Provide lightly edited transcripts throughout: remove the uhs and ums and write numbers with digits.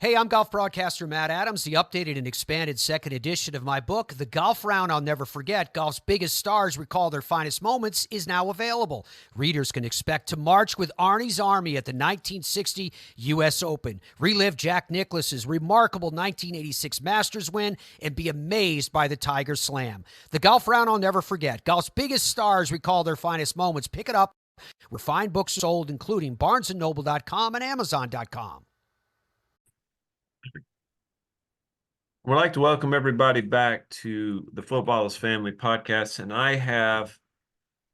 Hey, I'm golf broadcaster Matt Adams. The updated and expanded second edition of my book, The Golf Round I'll Never Forget, Golf's Biggest Stars Recall Their Finest Moments, is now available. Readers can expect to march with Arnie's Army at the 1960 U.S. Open, relive Jack Nicklaus's remarkable 1986 Masters win, and be amazed by the Tiger Slam. The Golf Round I'll Never Forget, Golf's Biggest Stars Recall Their Finest Moments. Pick it up where fine books are sold, including BarnesandNoble.com and Amazon.com. We'd like to welcome everybody back to the Footballers Family Podcast, and I have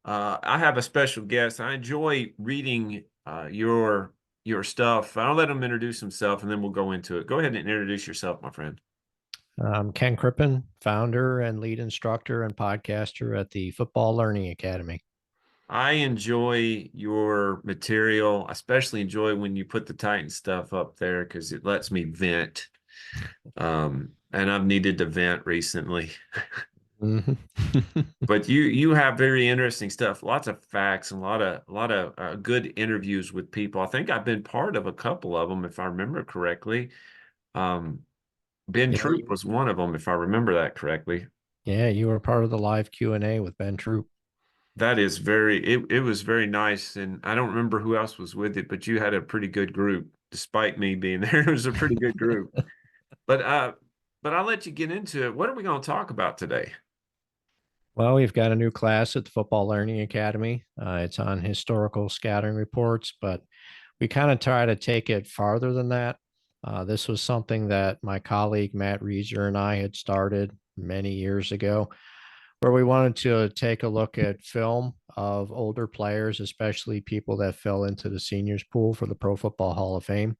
a special guest. I enjoy reading your stuff. I'll let him introduce himself, and then we'll go into it. Go ahead and introduce yourself, my friend. I'm Ken Crippen, founder and lead instructor and podcaster at the Football Learning Academy. I enjoy your material. I especially enjoy when you put the Titan stuff up there because it lets me vent. And I've needed to vent recently. Mm-hmm. But you have very interesting stuff, lots of facts, and a lot of good interviews with people. I think I've been part of a couple of them, if I remember correctly. Ben Troop was one of them, if I remember that correctly. Yeah, you were part of the live Q&A with Ben Troop. That is it was very nice, and I don't remember who else was with it, but you had a pretty good group, despite me being there. It was a pretty good group. But I'll let you get into it. What are we going to talk about today? Well, we've got a new class at the Football Learning Academy. It's on historical scouting reports, but we kind of try to take it farther than that. This was something that my colleague Matt Reeser and I had started many years ago, where we wanted to take a look at film of older players, especially people that fell into the seniors pool for the Pro Football Hall of Fame.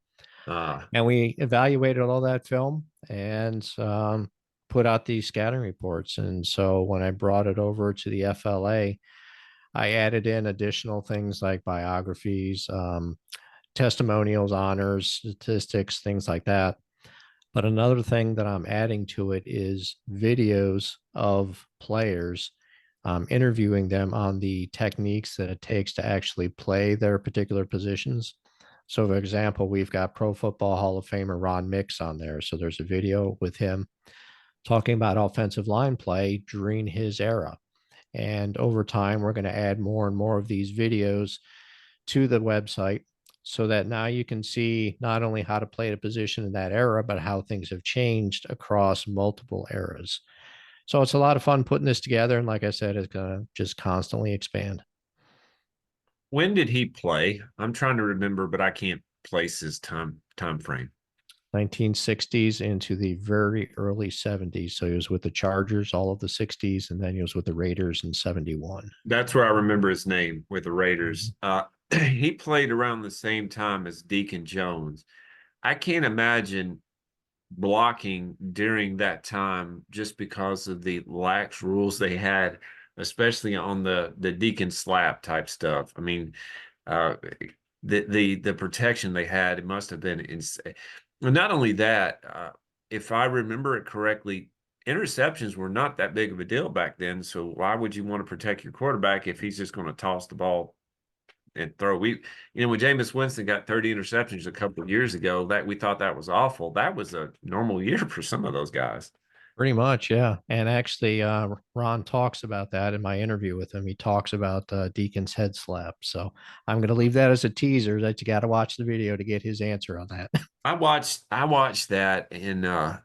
And we evaluated all that film and put out these scouting reports. And so when I brought it over to the FLA, I added in additional things like biographies, testimonials, honors, statistics, things like that. But another thing that I'm adding to it is videos of players, interviewing them on the techniques that it takes to actually play their particular positions. So, for example, we've got Pro Football Hall of Famer Ron Mix on there. So there's a video with him talking about offensive line play during his era. And over time, we're going to add more and more of these videos to the website so that now you can see not only how to play the position in that era, but how things have changed across multiple eras. So it's a lot of fun putting this together. And like I said, it's going to just constantly expand. When did he play? I'm trying to remember, but I can't place his time frame. 1960s into the very early 70s. So he was with the Chargers all of the 60s, and then he was with the Raiders in 71. That's where I remember his name, with the Raiders. He played around the same time as Deacon Jones. I can't imagine blocking during that time just because of the lax rules they had, especially on the Deacon slap type stuff. I mean, the protection they had, it must have been insane. Not only that, if I remember it correctly, interceptions were not that big of a deal back then. So why would you want to protect your quarterback if he's just going to toss the ball and throw? When Jameis Winston got 30 interceptions a couple of years ago, that we thought that was awful. That was a normal year for some of those guys. Pretty much, yeah. And actually, Ron talks about that in my interview with him. He talks about Deacon's head slap. So I'm going to leave that as a teaser that you got to watch the video to get his answer on that. I watched that, and I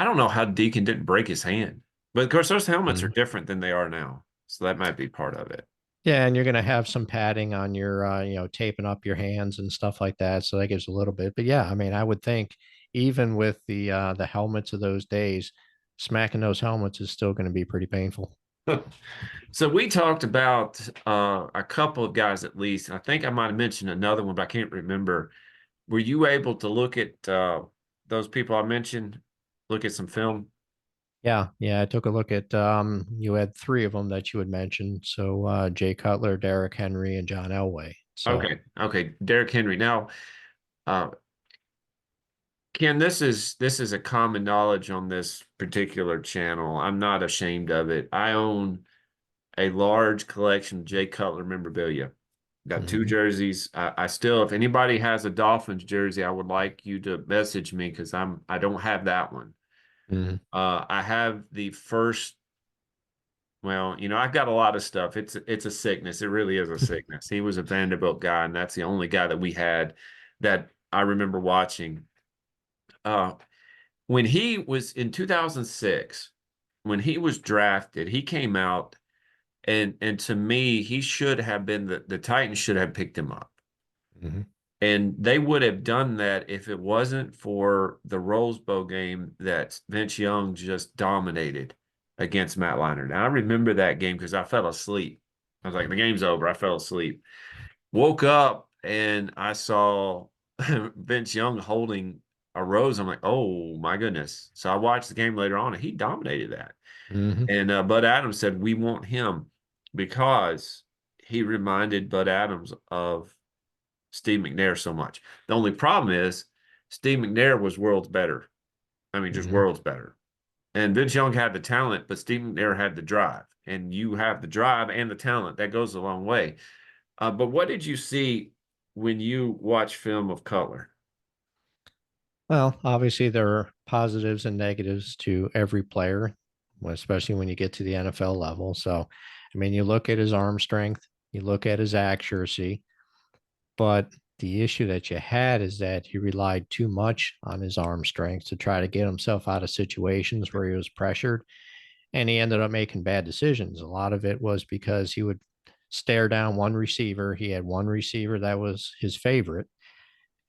don't know how Deacon didn't break his hand. But of course, those helmets are different than they are now. So that might be part of it. Yeah, and you're going to have some padding on your, taping up your hands and stuff like that. So that gives a little bit. But yeah, I mean, I would think even with the helmets of those days, smacking those helmets is still going to be pretty painful. So we talked about a couple of guys at least. I think I might have mentioned another one, but I can't remember. Were you able to look at those people I mentioned, look at some film? Yeah, I took a look at you had three of them that you had mentioned. So Jay Cutler, Derrick Henry, and John Elway. So Okay. Derrick Henry. Now, Ken, this is a common knowledge on this particular channel. I'm not ashamed of it. I own a large collection of Jay Cutler memorabilia. Got two Mhm. jerseys. I still, if anybody has a Dolphins jersey, I would like you to message me because I don't have that one. Mhm. I have the first. Well, I've got a lot of stuff. It's a sickness. It really is a sickness. He was a Vanderbilt guy, and that's the only guy that we had that I remember watching. Uh, when he was in 2006, when he was drafted, he came out and to me, he should have been the Titans should have picked him up. Mhm. And they would have done that if it wasn't for the Rose Bowl game that Vince Young just dominated against Matt Leinart. Now, I remember that game because I fell asleep. I was like, the game's over. I fell asleep. Woke up and I saw Vince Young holding a rose. I'm like, oh my goodness. So I watched the game later on and he dominated that. Mhm. And Bud Adams said, we want him because he reminded Bud Adams of Steve McNair so much. The only problem is Steve McNair was worlds better. I mean, just Mhm. worlds better. And Vince Young had the talent, but Steve McNair had the drive. And you have the drive and the talent. That goes a long way. But what did you see when you watch film of Cutler? Well, obviously there are positives and negatives to every player, especially when you get to the NFL level. So, I mean, you look at his arm strength, you look at his accuracy, but the issue that you had is that he relied too much on his arm strength to try to get himself out of situations where he was pressured, and he ended up making bad decisions. A lot of it was because he would stare down one receiver. He had one receiver that was his favorite,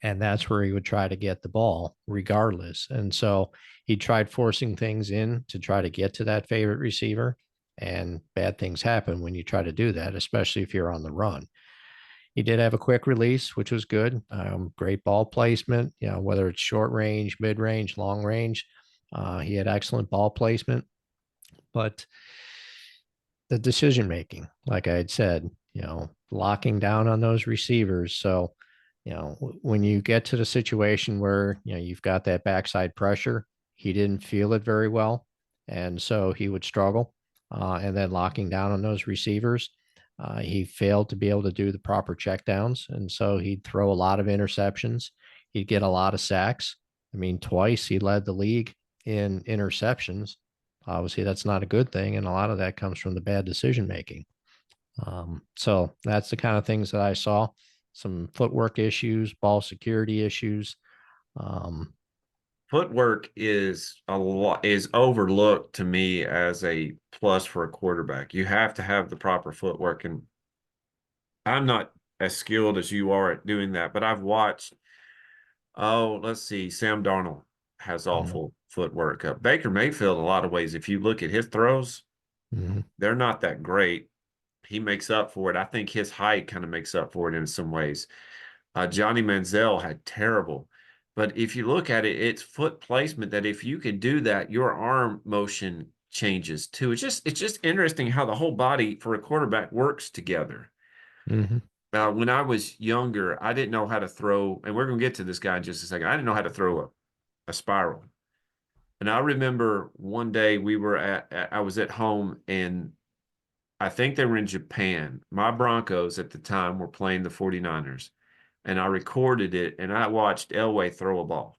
and that's where he would try to get the ball regardless. And so he tried forcing things in to try to get to that favorite receiver, and bad things happen when you try to do that, especially if you're on the run. He did have a quick release, which was good. Great ball placement, whether it's short range, mid range, long range. He had excellent ball placement, but the decision making, like I had said, locking down on those receivers. So, when you get to the situation where, you've got that backside pressure, he didn't feel it very well. And so he would struggle. And then locking down on those receivers, he failed to be able to do the proper checkdowns. And so he'd throw a lot of interceptions. He'd get a lot of sacks. I mean, twice he led the league in interceptions. Obviously, that's not a good thing. And a lot of that comes from the bad decision making. So that's the kind of things that I saw. Some footwork issues, ball security issues. Um, Footwork is overlooked to me as a plus for a quarterback. You have to have the proper footwork, and I'm not as skilled as you are at doing that, but I've watched. Oh, let's see. Sam Darnold has mhm, awful footwork. Baker Mayfield, in a lot of ways, if you look at his throws, mhm, they're not that great. He makes up for it. I think his height kind of makes up for it in some ways. Johnny Manziel had terrible. But if you look at it, it's foot placement that if you can do that, your arm motion changes too. It's just interesting how the whole body for a quarterback works together. mhm, When I was younger, I didn't know how to throw, and we're going to get to this guy in just a second. I didn't know how to throw a spiral. And I remember one day I was at home and I think they were in Japan. My Broncos at the time were playing the 49ers, and I recorded it and I watched Elway throw a ball.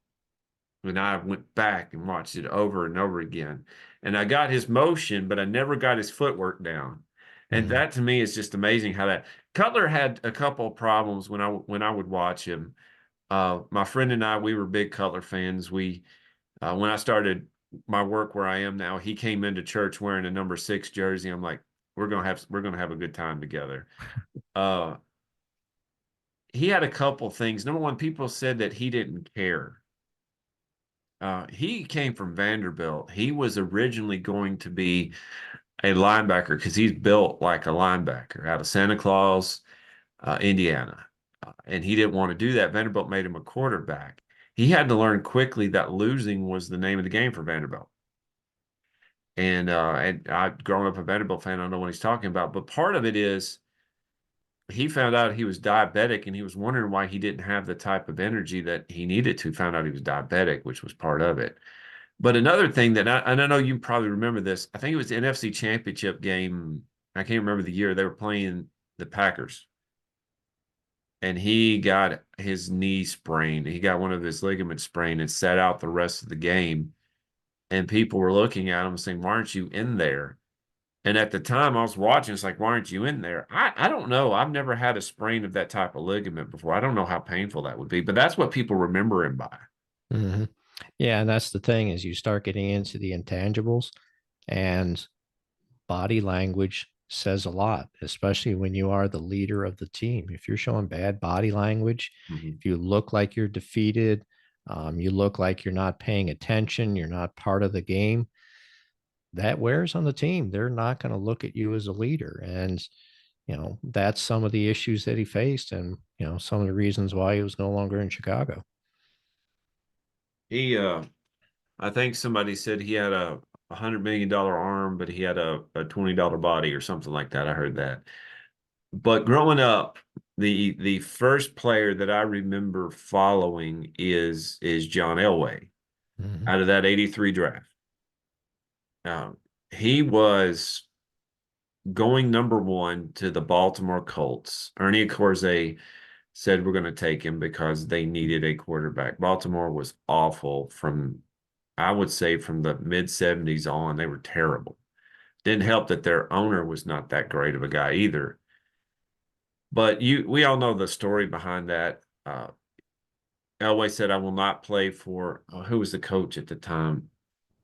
And I went back and watched it over and over again. And I got his motion, but I never got his footwork down. And mhm, that to me is just amazing how that Cutler had a couple of problems when I would watch him. My friend and I, we were big Cutler fans. When I started my work where I am now, he came into church wearing a number 6 jersey. I'm like, we're gonna have a good time together. Uh, he had a couple things. Number one, people said that he didn't care. He came from Vanderbilt. He was originally going to be a linebacker because he's built like a linebacker out of Santa Claus, Indiana. And he didn't want to do that. Vanderbilt made him a quarterback. He had to learn quickly that losing was the name of the game for Vanderbilt. And I've grown up a Vanderbilt fan. I don't know what he's talking about. But part of it is he found out he was diabetic and he was wondering why he didn't have the type of energy that he needed to. Found out he was diabetic, which was part of it. But another thing and I know you probably remember this, I think it was the NFC Championship game. I can't remember the year they were playing the Packers. and he got his knee sprained. He got one of his ligaments sprained and sat out the rest of the game. And people were looking at him saying, "Why aren't you in there?" And at the time I was watching, it's like, "Why aren't you in there?" I don't know. I've never had a sprain of that type of ligament before. I don't know how painful that would be, but that's what people remember him by. Mm-hmm. Yeah, and that's the thing is you start getting into the intangibles, and body language says a lot, especially when you are the leader of the team. If you're showing bad body language, Mhm. if you look like you're defeated, you look like you're not paying attention, you're not part of the game, that wears on the team. They're not going to look at you as a leader. And, that's some of the issues that he faced and, some of the reasons why he was no longer in Chicago. He I think somebody said he had a $100 million arm, but he had a $20 body or something like that. I heard that. But growing up, the first player that I remember following is John Elway Mhm. out of that 83 draft. He was going number one to the Baltimore Colts. Ernie Accorze said we're going to take him because they needed a quarterback. Baltimore was awful from, I would say, from the mid 70s on. They were terrible. Didn't help that their owner was not that great of a guy either. But we all know the story behind that. Elway said, "I will not play for," who was the coach at the time?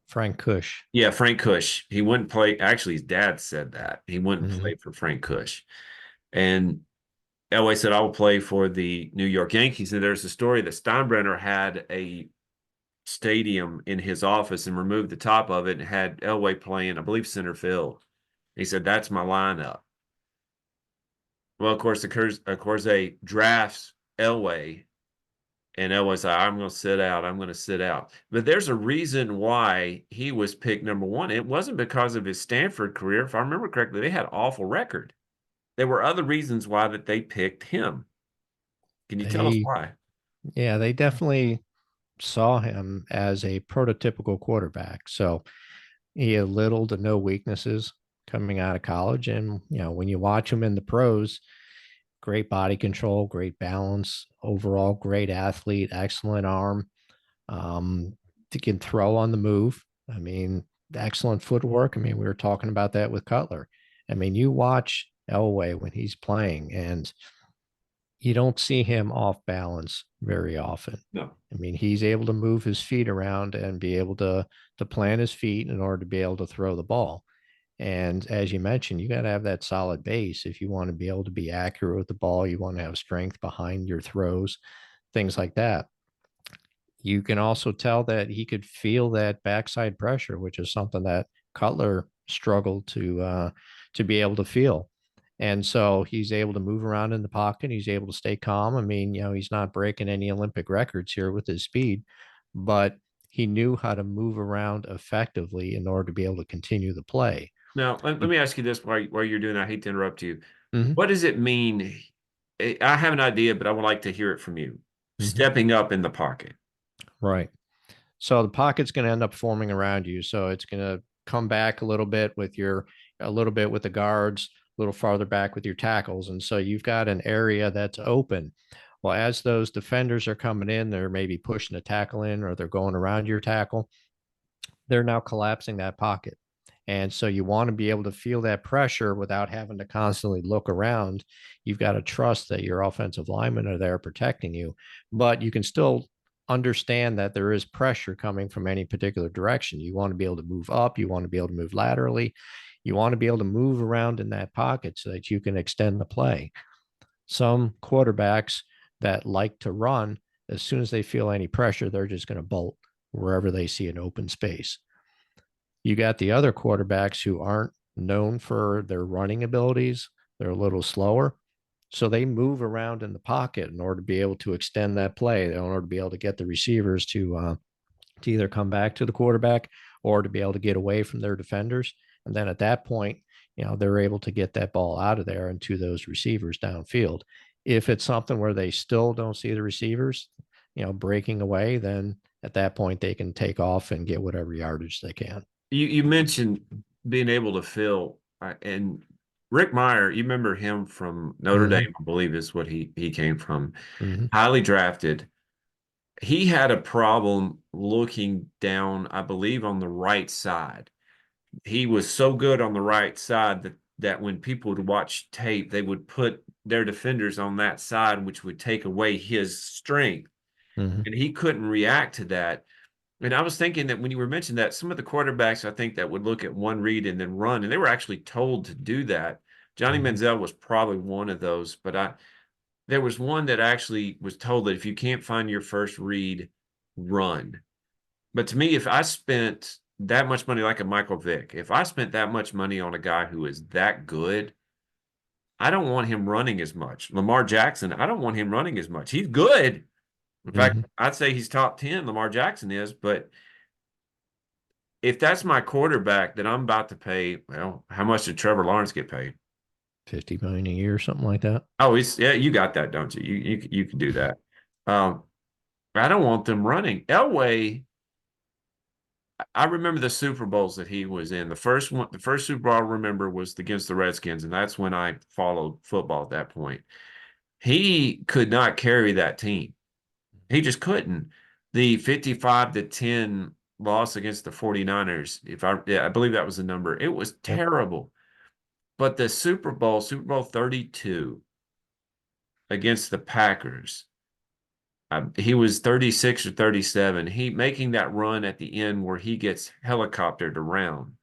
Frank Kush. Yeah, Frank Cush. He wouldn't play. Actually, his dad said that he wouldn't Mhm. play for Frank Cush. And Elway said, "I will play for the New York Yankees." And there's a story that Steinbrenner had a stadium in his office and removed the top of it and had Elway playing, I believe, center field. He said, "That's my lineup." Well, of course, they drafts Elway, and Elway's like, "I'm going to sit out. I'm going to sit out." But there's a reason why he was picked number one. It wasn't because of his Stanford career. If I remember correctly, they had an awful record. There were other reasons why that they picked him. Can you tell us They, why? yeah, they definitely saw him as a prototypical quarterback. So he had little to no weaknesses coming out of college. And, when you watch him in the pros, great body control, great balance, overall great athlete, excellent arm. He can throw on the move. I mean, excellent footwork. I mean, we were talking about that with Cutler. I mean, you watch Elway when he's playing, and you don't see him off balance very often. No. I mean, he's able to move his feet around and be able to plant his feet in order to be able to throw the ball. And as you mentioned, you got to have that solid base if you want to be able to be accurate with the ball. You want to have strength behind your throws, things like that. You can also tell that he could feel that backside pressure, which is something that Cutler struggled to be able to feel. And so he's able to move around in the pocket. He's able to stay calm. I mean, he's not breaking any Olympic records here with his speed, but he knew how to move around effectively in order to be able to continue the play. Now, let me ask you this while you're doing that. I hate to interrupt you. Mhm, What does it mean? I have an idea, but I would like to hear it from you. mhm. Stepping up in the pocket. Right. So the pocket's going to end up forming around you. So it's going to come back a little bit with the guards, a little farther back with your tackles. And so you've got an area that's open. Well, as those defenders are coming in, they're maybe pushing a tackle in or they're going around your tackle. They're now collapsing that pocket. And so you want to be able to feel that pressure without having to constantly look around. You've got to trust that your offensive linemen are there protecting you, but you can still understand that there is pressure coming from any particular direction. You want to be able to move up, you want to be able to move laterally, you want to be able to move around in that pocket so that you can extend the play. Some quarterbacks that like to run, as soon as they feel any pressure, they're just going to bolt wherever they see an open space. You got the other quarterbacks who aren't known for their running abilities. They're a little slower. So they move around in the pocket in order to be able to extend that play, in order to be able to get the receivers to either come back to the quarterback or to be able to get away from their defenders. And then at that point, they're able to get that ball out of there and to those receivers downfield. If it's something where they still don't see the receivers, breaking away, then at that point they can take off and get whatever yardage they can. You mentioned being able to fill, and Rick Meyer, you remember him from Notre Hmm. Dame, I believe is what he came from. Hmm. Highly drafted. He had a problem looking down, I believe, on the right side. He was so good on the right side that when people would watch tape, they would put their defenders on that side, which would take away his strength. Hmm. And he couldn't react to that. And I was thinking that when you were mentioning that, some of the quarterbacks, I think, that would look at one read and then run, and they were actually told to do that. Johnny Hmm. Manziel was probably one of those, but there was one that actually was told that if you can't find your first read, run. But to me, if I spent that much money, like a Michael Vick, if I spent that much money on a guy who is that good, I don't want him running as much. Lamar Jackson, I don't want him running as much. He's good. In fact, Hmm. I'd say he's top 10, Lamar Jackson is, but if that's my quarterback that I'm about to pay, well, how much did Trevor Lawrence get paid? 50 million a year, something like that. Oh, he's yeah, you got that, don't you? You can do that. Um, I don't want them running. Elway, I remember the Super Bowls that he was in. The first Super Bowl I remember was against the Redskins, and that's when I followed football at that point. He could not carry that team. He just couldn't. The 55-10 loss against the 49ers, I believe that was the number. It was Yep. terrible. But the Super Bowl 32 against the Packers, he was 36 or 37. He making that run at the end where he gets helicoptered around.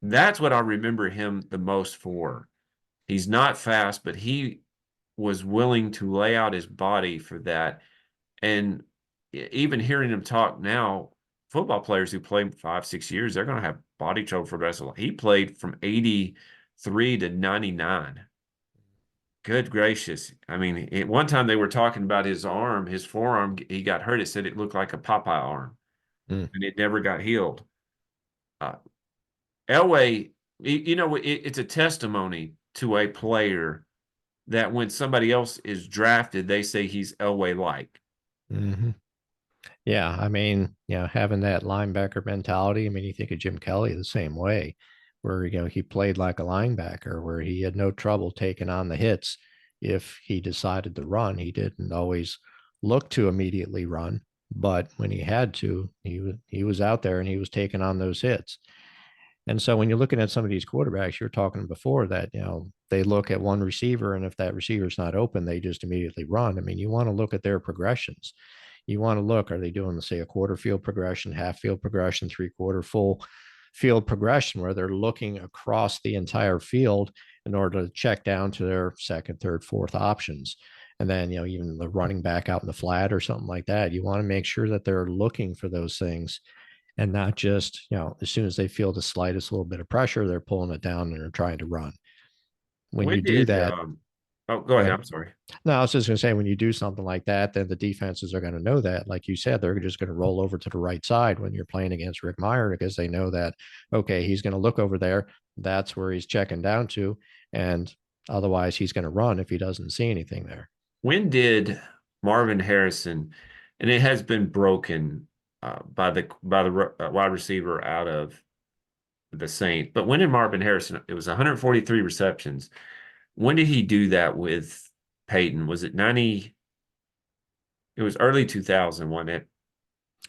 That's what I remember him the most for. He's not fast, but he was willing to lay out his body for that. And even hearing him talk now, football players who play 5, 6 years, they're going to have body trouble for the rest of life. He played from 83 to 99. Good gracious. I mean, at one time they were talking about his arm, his forearm, he got hurt. It said it looked like a Popeye arm Mm. and it never got healed. Uh, Elway, it's a testimony to a player that when somebody else is drafted, they say he's Elway like. Hmm. Yeah, I mean, having that linebacker mentality. I mean, you think of Jim Kelly the same way, where he played like a linebacker, where he had no trouble taking on the hits. If he decided to run, he didn't always look to immediately run, but when he had to, he was out there and he was taking on those hits. And so when you're looking at some of these quarterbacks, you're talking before that, they look at one receiver, and if that receiver's not open, they just immediately run. I mean, you want to look at their progressions. You want to look, are they doing, say, a quarter field progression, half field progression, three-quarter full field progression, where they're looking across the entire field in order to check down to their second, third, fourth options. And then, even the running back out in the flat or something like that, you want to make sure that they're looking for those things and not just, as soon as they feel the slightest little bit of pressure, they're pulling it down and they're trying to run. When When you do did that, oh, go go ahead. ahead. I'm sorry. No, I was just going to say, when you do something like that, then the defenses are going to know that. Like you said, they're just going to roll over to the right side when you're playing against Rick Meyer, because they know that, okay, he's going to look over there. That's where he's checking down to. And otherwise, he's going to run if he doesn't see anything there. When did Marvin Harrison, and it has been broken by the wide receiver out of the Saints, but when did Marvin Harrison? It was 143 receptions. When did he do that with Peyton? Was it 90? It was early 2000, wasn't it?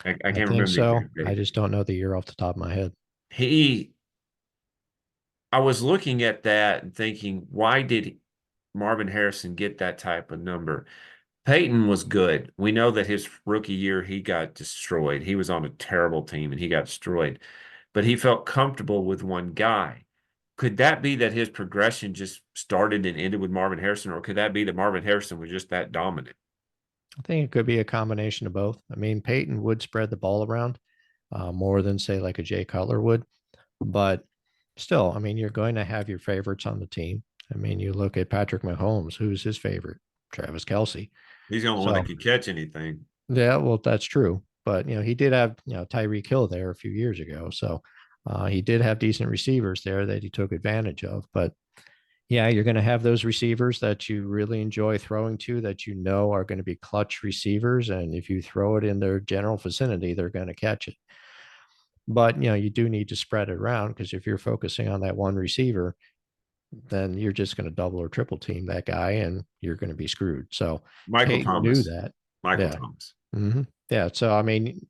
I I can't think remember the so. exact I date. just don't know the year off the top of my head. He, I was looking at that and thinking, why did Marvin Harrison get that type of number? Peyton was good. We know that his rookie year, he got destroyed. He was on a terrible team and he got destroyed, but he felt comfortable with one guy. Could that be that his progression just started and ended with Marvin Harrison, or could that be that Marvin Harrison was just that dominant? I think it could be a combination of both. I mean, Peyton would spread the ball around more than, say, like a Jay Cutler would. But still, I mean, you're going to have your favorites on the team. I mean, you look at Patrick Mahomes, who's his favorite? Travis Kelsey. He's the only one that So, could catch anything. yeah, well, that's true. But, he did have, Tyreek Hill there a few years ago. So he did have decent receivers there that he took advantage of. But yeah, you're going to have those receivers that you really enjoy throwing to, that are going to be clutch receivers. And if you throw it in their general vicinity, they're going to catch it. But, you do need to spread it around, because if you're focusing on that one receiver, then you're just going to double or triple team that guy and you're going to be screwed. So Michael Peyton knew Thomas. that. Michael Yeah. Thomas. Yeah. So, I mean,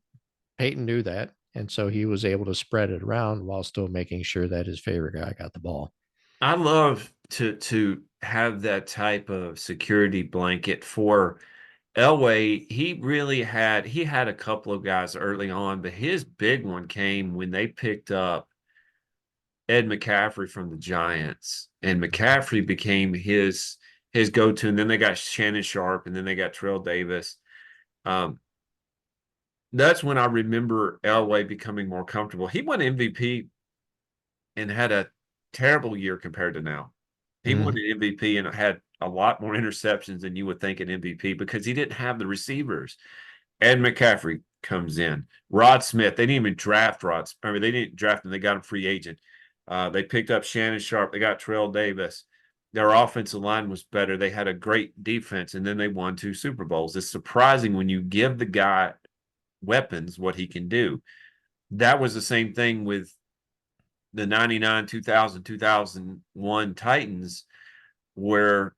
Peyton knew that. And so he was able to spread it around while still making sure that his favorite guy got the ball. I love to have that type of security blanket for Elway. He had a couple of guys early on, but his big one came when they picked up Ed McCaffrey from the Giants, and McCaffrey became his go-to. And then they got Shannon Sharp, and then they got Terrell Davis. That's when I remember Elway becoming more comfortable. He won MVP and had a terrible year compared to now. He won an MVP and had a lot more interceptions than you would think an MVP because he didn't have the receivers. Ed McCaffrey comes in. Rod Smith, they didn't even draft they didn't draft him. They got him free agent. They picked up Shannon Sharp. They got Terrell Davis. Their offensive line was better. They had a great defense, and then they won 2 Super Bowls. It's surprising when you give the guy weapons what he can do. That was the same thing with the 99, 2000, 2001 Titans, where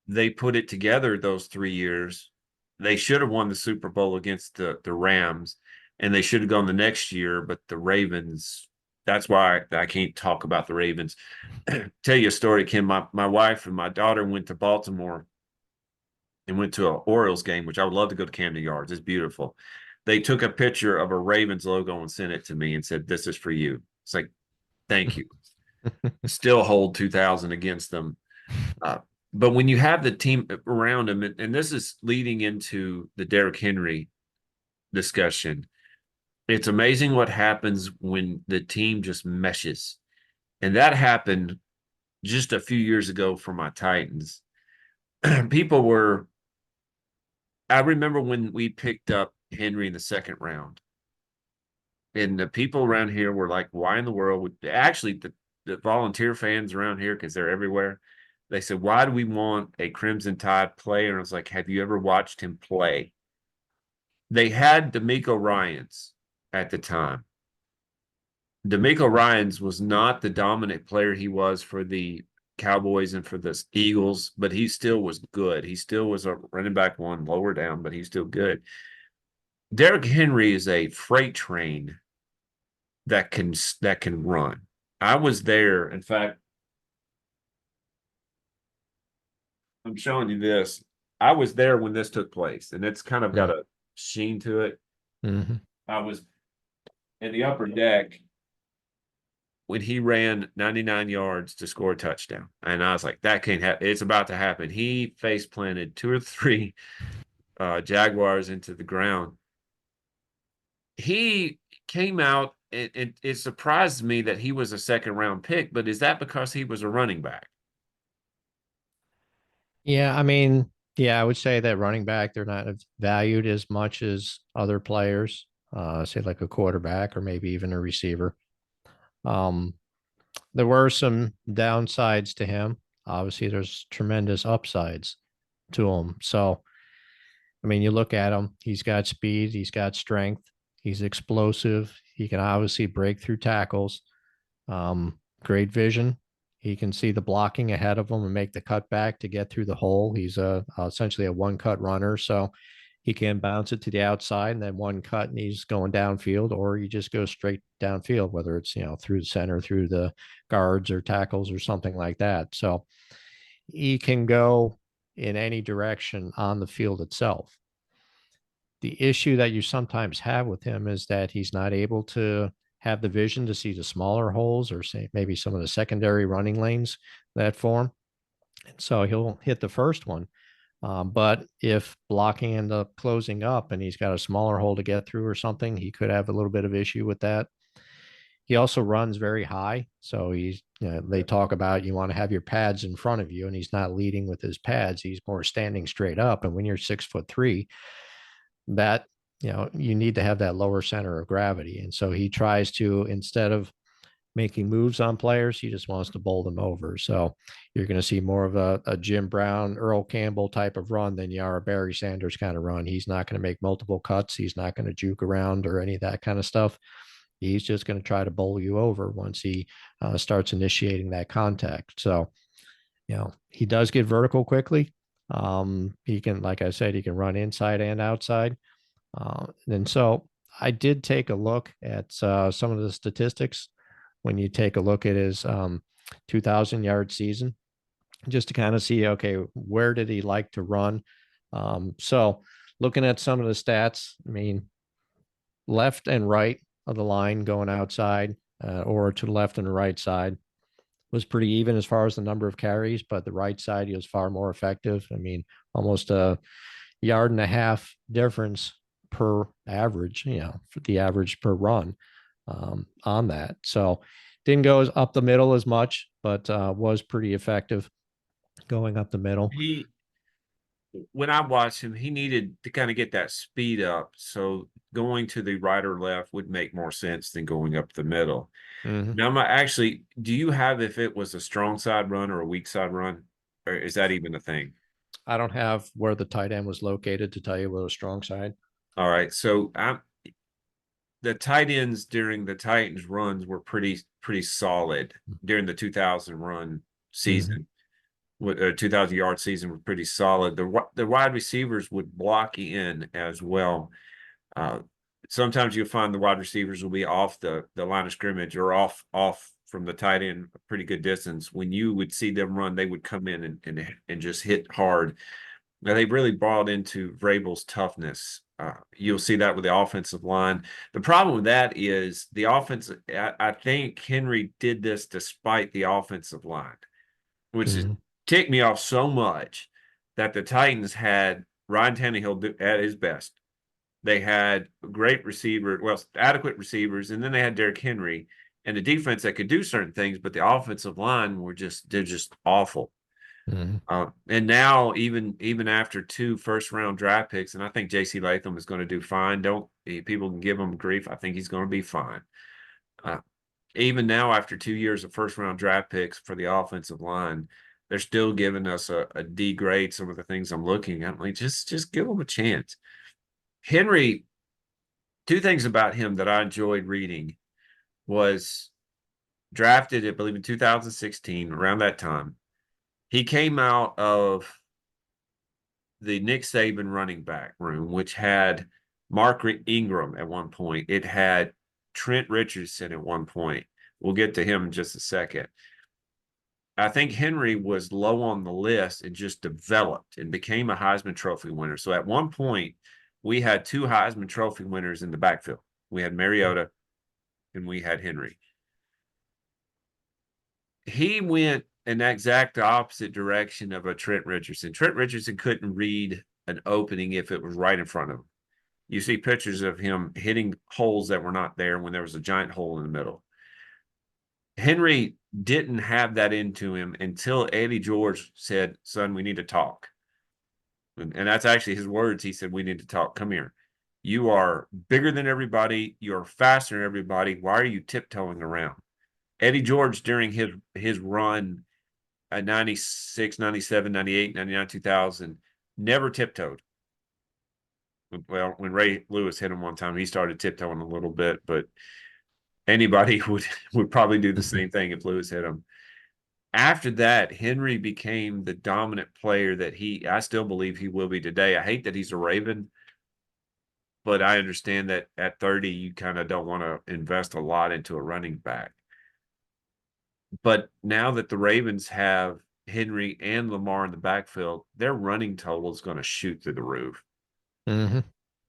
they put it together those 3 years. They should have won the Super Bowl against the Rams, and they should have gone the next year, but the Ravens, that's why I can't talk about the Ravens. Tell you a story, Ken. My wife and my daughter went to Baltimore and went to an Orioles game, which I would love to go to Camden Yards. It's beautiful. They took a picture of a Ravens logo and sent it to me and said, "This is for you." It's like, thank you. Still hold 2000 against them. But when you have the team around him, and this is leading into the Derrick Henry discussion, it's amazing what happens when the team just meshes. And that happened just a few years ago for my Titans. I remember when we picked up Henry in the second round, and the people around here were like, why in the world would actually the volunteer fans around here, because they're everywhere, they said, why do we want a Crimson Tide player? And I was like, have you ever watched him play? They had D'Amico Ryans at the time. D'Amico Ryans was not the dominant player he was for the Cowboys and for the Eagles, but he still was good. He still was a running back one lower down, but he's still good. Derrick Henry is a freight train that can run. I was there. In fact, I'm showing you this. I was there when this took place, and it's kind of got a sheen to it. I was in the upper deck when he ran 99 yards to score a touchdown. And I was like, that can't happen. It's about to happen. He face planted 2 or 3 Jaguars into the ground. He came out, it surprised me that he was a second round pick, but is that because he was a running back? Yeah, I mean, yeah, I would say that running back, they're not valued as much as other players, say like a quarterback or maybe even a receiver. There were some downsides to him. Obviously, there's tremendous upsides to him. So, I mean, you look at him, he's got speed, he's got strength, he's explosive, he can obviously break through tackles, great vision. He can see the blocking ahead of him and make the cutback to get through the hole. He's essentially a one-cut runner, so he can bounce it to the outside and then one cut and he's going downfield, or you just go straight downfield, whether it's through the center, through the guards or tackles or something like that. So he can go in any direction on the field itself. The issue that you sometimes have with him is that he's not able to have the vision to see the smaller holes or say maybe some of the secondary running lanes that form. And so he'll hit the first one. But if blocking ends up closing up and he's got a smaller hole to get through or something, he could have a little bit of issue with that. He also runs very high. So they talk about you want to have your pads in front of you, and he's not leading with his pads. He's more standing straight up. And when you're 6'3", that you need to have that lower center of gravity. And so he tries to, instead of making moves on players, he just wants to bowl them over. So you're going to see more of a Jim Brown, Earl Campbell type of run than you are a Barry Sanders kind of run. He's not going to make multiple cuts. He's not going to juke around or any of that kind of stuff. He's just going to try to bowl you over once he starts initiating that contact. So he does get vertical quickly. He can, like I said, he can run inside and outside. And so I did take a look at some of the statistics when you take a look at his 2,000-yard season, just to kind of see, okay, where did he like to run? So looking at some of the stats, I mean, left and right of the line going outside or to the left and the right side was pretty even as far as the number of carries, but the right side, he was far more effective. I mean, almost a yard and a half difference per average, for the average per run on that. So didn't go up the middle as much, but was pretty effective going up the middle. When I watched him, he needed to kind of get that speed up. So going to the right or left would make more sense than going up the middle. Mm-hmm. Now, do you have if it was a strong side run or a weak side run? Or is that even a thing? I don't have where the tight end was located to tell you where the strong side. All right. So the tight ends during the Titans runs were pretty solid during the 2000 run season. With a 2,000-yard season were pretty solid. The wide receivers would block in as well. Sometimes you'll find the wide receivers will be off the line of scrimmage or off from the tight end a pretty good distance. When you would see them run, they would come in and just hit hard. Now they really brought into Vrabel's toughness. You'll see that with the offensive line. The problem with that is the offense. I think Henry did this despite the offensive line, which is ticked me off so much that the Titans had Ryan Tannehill at his best. They had great adequate receivers, and then they had Derrick Henry and a defense that could do certain things, but the offensive line they're just awful. And now even after 2 first-round draft picks, and I think J.C. Latham is going to do fine. People can give him grief. I think he's going to be fine. Even now, after 2 years of first-round draft picks for the offensive line, they're still giving us a D grade. Some of the things I'm looking at, like just give them a chance. Henry, 2 things about him that I enjoyed reading was drafted, I believe, in 2016, around that time. He came out of the Nick Saban running back room, which had Mark Ingram at one point. It had Trent Richardson at one point. We'll get to him in just a second. I think Henry was low on the list and just developed and became a Heisman Trophy winner. So at one point, we had 2 Heisman Trophy winners in the backfield. We had Mariota and we had Henry. He went in the exact opposite direction of a Trent Richardson. Trent Richardson couldn't read an opening if it was right in front of him. You see pictures of him hitting holes that were not there when there was a giant hole in the middle. Henry didn't have that into him until Eddie George said, "Son, we need to talk." And that's actually his words. He said, "We need to talk. Come here. You are bigger than everybody. You're faster than everybody. Why are you tiptoeing around?" Eddie George, during his run at 96, 97, 98, 99, 2000, never tiptoed. Well, when Ray Lewis hit him one time, he started tiptoeing a little bit, but anybody would probably do the same thing if Lewis hit him. After that, Henry became the dominant player that I still believe he will be today. I hate that he's a Raven, but I understand that at 30, you kind of don't want to invest a lot into a running back. But now that the Ravens have Henry and Lamar in the backfield, their running total is going to shoot through the roof.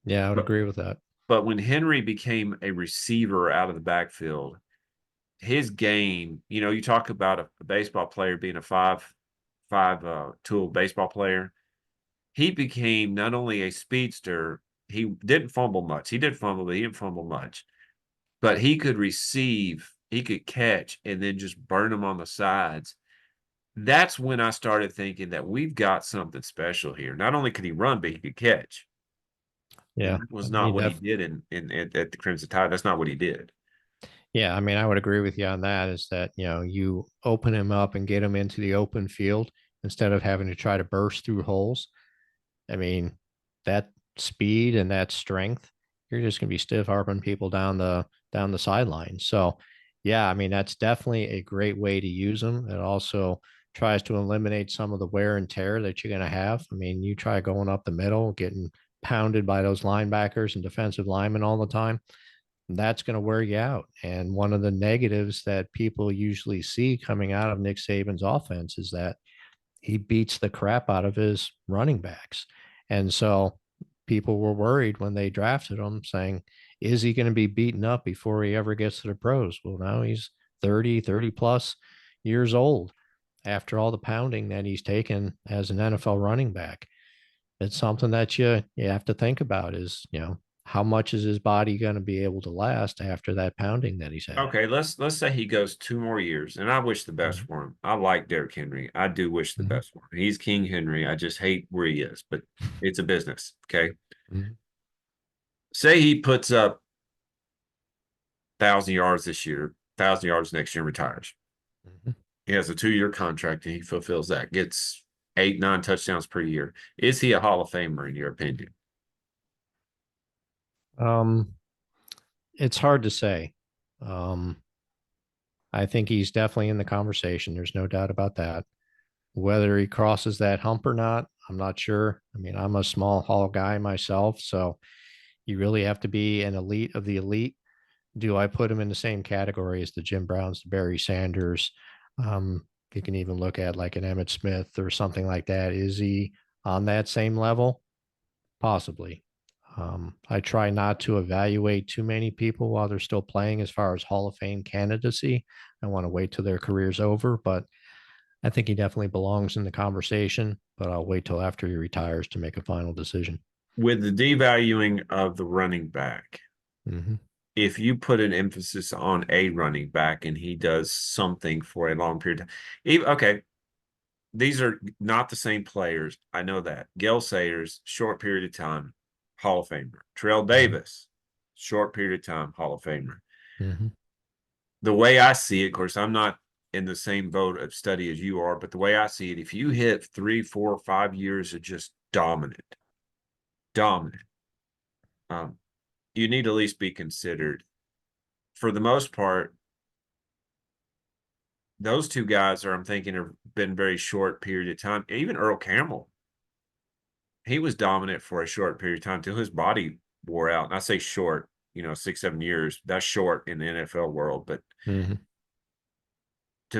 Yeah, I would agree with that. But when Henry became a receiver out of the backfield, his game, you talk about a baseball player being a five tool baseball player. He became not only a speedster, he didn't fumble much. He did fumble, but he didn't fumble much. But he could receive, he could catch, and then just burn them on the sides. That's when I started thinking that we've got something special here. Not only could he run, but he could catch. Yeah, and that was not what he did at the Crimson Tide. That's not what he did. Yeah, I mean, I would agree with you on that. Is that you open him up and get him into the open field instead of having to try to burst through holes. I mean, that speed and that strength, you're just going to be stiff arming people down the sideline. So, yeah, I mean, that's definitely a great way to use them. It also tries to eliminate some of the wear and tear that you're going to have. I mean, you try going up the middle, getting pounded by those linebackers and defensive linemen all the time, that's going to wear you out. And one of the negatives that people usually see coming out of Nick Saban's offense is that he beats the crap out of his running backs. And so people were worried when they drafted him, saying, is he going to be beaten up before he ever gets to the pros? Well, now he's 30 plus years old after all the pounding that he's taken as an NFL running back. It's something that you have to think about is, how much is his body going to be able to last after that pounding that he's had? Okay, let's say he goes 2 more years, and I wish the best for him. I like Derrick Henry. I do wish the best for him. He's King Henry. I just hate where he is, but it's a business. Okay. Say he puts up 1,000 yards this year, 1,000 yards next year, and retires. He has a 2-year contract, and he fulfills that, gets 8, 9 touchdowns per year. Is he a Hall of Famer in your opinion? It's hard to say. I think he's definitely in the conversation. There's no doubt about that. Whether he crosses that hump or not, I'm not sure. I mean, I'm a small hall guy myself, so you really have to be an elite of the elite. Do I put him in the same category as the Jim Browns, the Barry Sanders? You can even look at like an Emmitt Smith or something like that. Is he on that same level? Possibly. I try not to evaluate too many people while they're still playing as far as Hall of Fame candidacy. I want to wait till their career's over, but I think he definitely belongs in the conversation, but I'll wait till after he retires to make a final decision. With the devaluing of the running back, if you put an emphasis on a running back and he does something for a long period of time, okay, these are not the same players. I know that. Gale Sayers, short period of time, Hall of Famer. Terrell Davis, short period of time, Hall of Famer. The way I see it, of course, I'm not in the same boat of study as you are, but the way I see it, if you hit 3, 4, 5 years of just dominant, you need to at least be considered. For the most part, those two guys I'm thinking have been very short period of time. Even Earl Campbell, he was dominant for a short period of time till his body wore out. And I say short, 6, 7 years. That's short in the NFL world. But to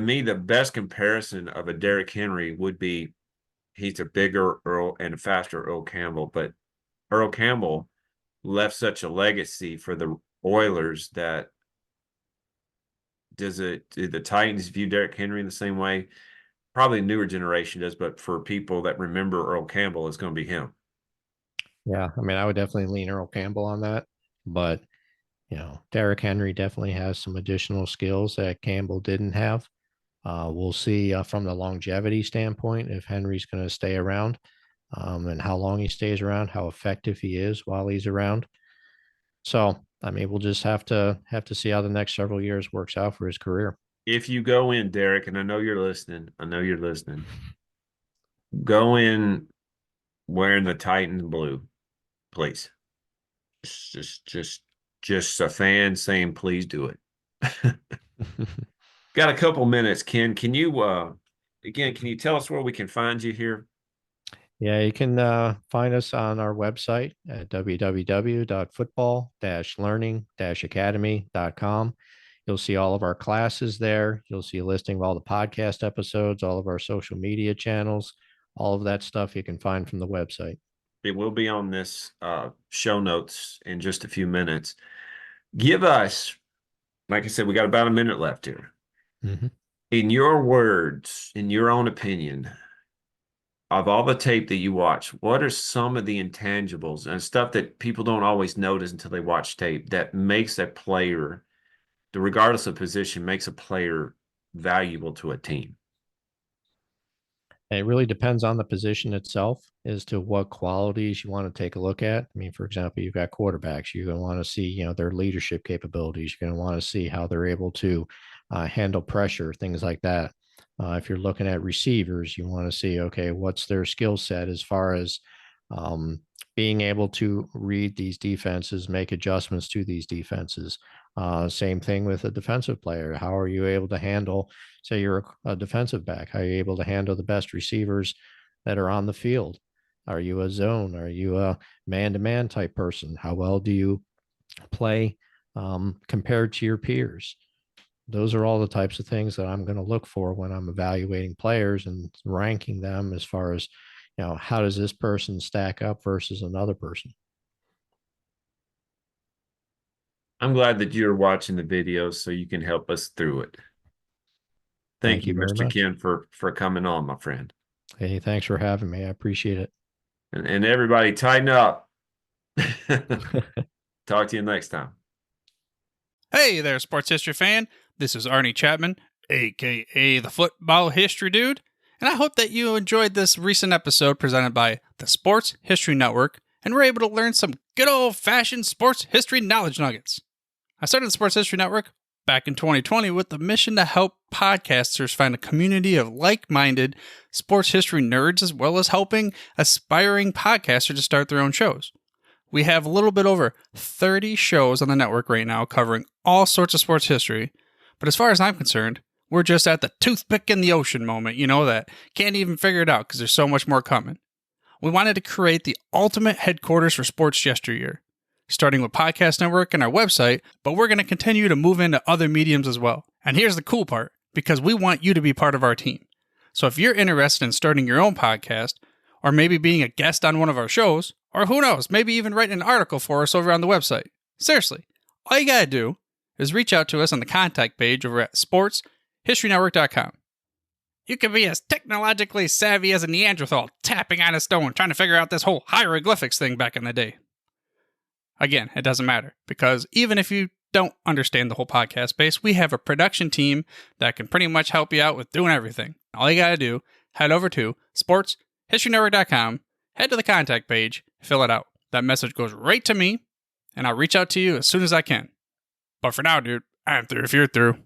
me, the best comparison of a Derrick Henry would be he's a bigger Earl and a faster Earl Campbell. But Earl Campbell left such a legacy for the Oilers that do the Titans view Derrick Henry in the same way? Probably a newer generation does, but for people that remember Earl Campbell, it's going to be him. Yeah, I mean, I would definitely lean Earl Campbell on that, but Derrick Henry definitely has some additional skills that Campbell didn't have. We'll see from the longevity standpoint if Henry's going to stay around, and how long he stays around, how effective he is while he's around. So, I mean, we'll just have to see how the next several years works out for his career. If you go in, Derek, and I know you're listening, go in wearing the Titans blue, please. Just a fan saying, please do it. Got a couple minutes, Ken. Can you tell us where we can find you here? Yeah, you can find us on our website at www.football-learning-academy.com. You'll see all of our classes there. You'll see a listing of all the podcast episodes, all of our social media channels, all of that stuff you can find from the website. It will be on this show notes in just a few minutes. Give us, like I said, we got about a minute left here. In your words, in your own opinion, of all the tape that you watch, what are some of the intangibles and stuff that people don't always notice until they watch tape that makes a player, regardless of position, makes a player valuable to a team? It really depends on the position itself as to what qualities you want to take a look at. I mean, for example, you've got quarterbacks. You're going to want to see, their leadership capabilities. You're going to want to see how they're able to handle pressure, things like that. If you're looking at receivers, you want to see, okay, what's their skill set as far as being able to read these defenses, make adjustments to these defenses. Same thing with a defensive player. How are you able to handle, say you're a defensive back, how are you able to handle the best receivers that are on the field? Are you a zone? Are you a man-to-man type person? How well do you play compared to your peers? Those are all the types of things that I'm going to look for when I'm evaluating players and ranking them as far as, how does this person stack up versus another person? I'm glad that you're watching the videos so you can help us through it. Thank you, very Mr. much. Ken, for coming on, my friend. Hey, thanks for having me. I appreciate it. And everybody tighten up. Talk to you next time. Hey there, sports history fan. This is Arnie Chapman, aka the Football History Dude, and I hope that you enjoyed this recent episode presented by the Sports History Network and were able to learn some good old-fashioned sports history knowledge nuggets. I started the Sports History Network back in 2020 with the mission to help podcasters find a community of like-minded sports history nerds, as well as helping aspiring podcasters to start their own shows. We have a little bit over 30 shows on the network right now covering all sorts of sports history, but as far as I'm concerned, we're just at the toothpick in the ocean moment, that can't even figure it out because there's so much more coming. We wanted to create the ultimate headquarters for sports yesteryear, starting with Podcast Network and our website, but we're going to continue to move into other mediums as well. And here's the cool part, because we want you to be part of our team. So if you're interested in starting your own podcast, or maybe being a guest on one of our shows, or who knows, maybe even writing an article for us over on the website. Seriously, all you gotta do is reach out to us on the contact page over at sportshistorynetwork.com. You can be as technologically savvy as a Neanderthal tapping on a stone trying to figure out this whole hieroglyphics thing back in the day. Again, it doesn't matter, because even if you don't understand the whole podcast space, we have a production team that can pretty much help you out with doing everything. All you gotta do, head over to sportshistorynetwork.com, head to the contact page, fill it out. That message goes right to me, and I'll reach out to you as soon as I can. But for now, dude, I'm through if you're through.